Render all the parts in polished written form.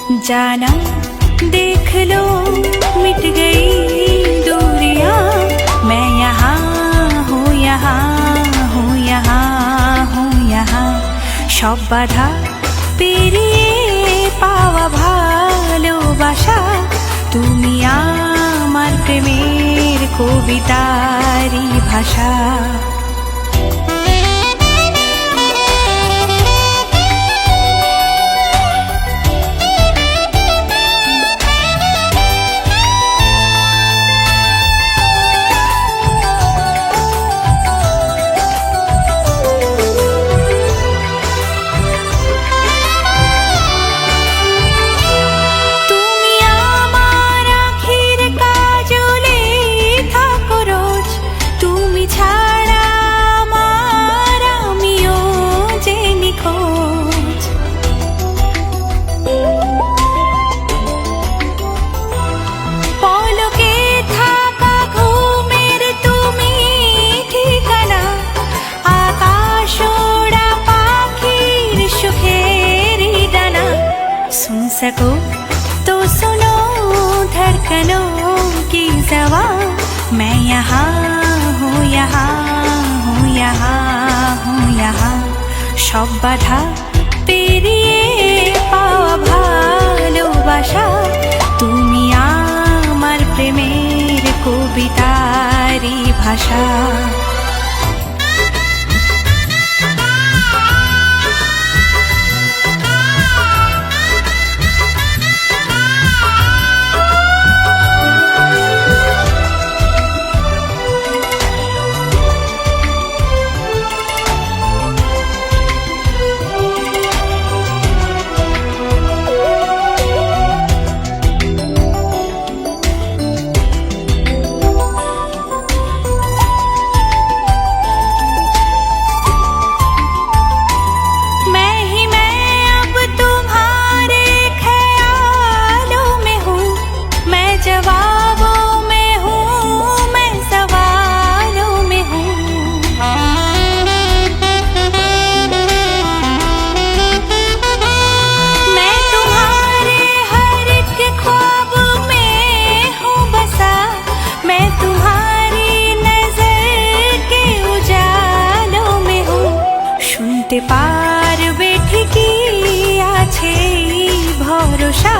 जाना देख लो मिट गई दूरियां, मैं यहाँ हूँ यहाँ हूँ यहाँ हूँ यहाँ। সব বাধা পেরিয়ে পাওয়া ভালোবাসা, তুমি আমার প্রেমের কবিতারই ভাষা। सको तो सुनो धड़कनों की ज़बान, मैं यहाँ हूँ यहाँ हूँ यहाँ हूँ यहाँ। সব বাধা পেরিয়ে পাওয়া ভালোবাসা, তুমি আমার প্রেমের কবিতারই ভাষা। পারবে ঠিকই আছে ভরসা,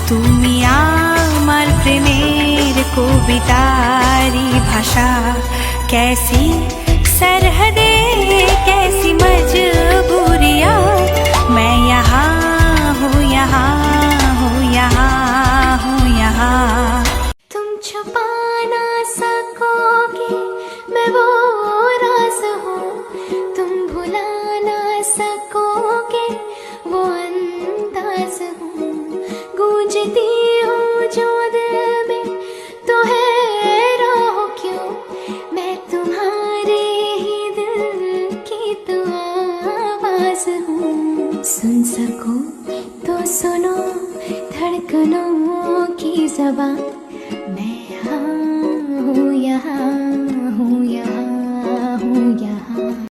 তুমি আমার প্রেমের কবিতারই ভাষা। कैसी सरहदे कैसी मजबूरियाँ, मैं यहाँ हूँ यहाँ हूँ यहाँ हूँ यहाँ। तुम छुपा ना सकोगे मैं वो राज हूँ, तुम भुला सकोगे वो अंदाज हूँ। गूंजती हूँ जो दिल में तो है राह क्यों, मैं तुम्हारे ही दिल की तो आवाज हूँ। सुन सको तो सुनो धड़कनों की ज़बान, मैं यहाँ हूँ यहाँ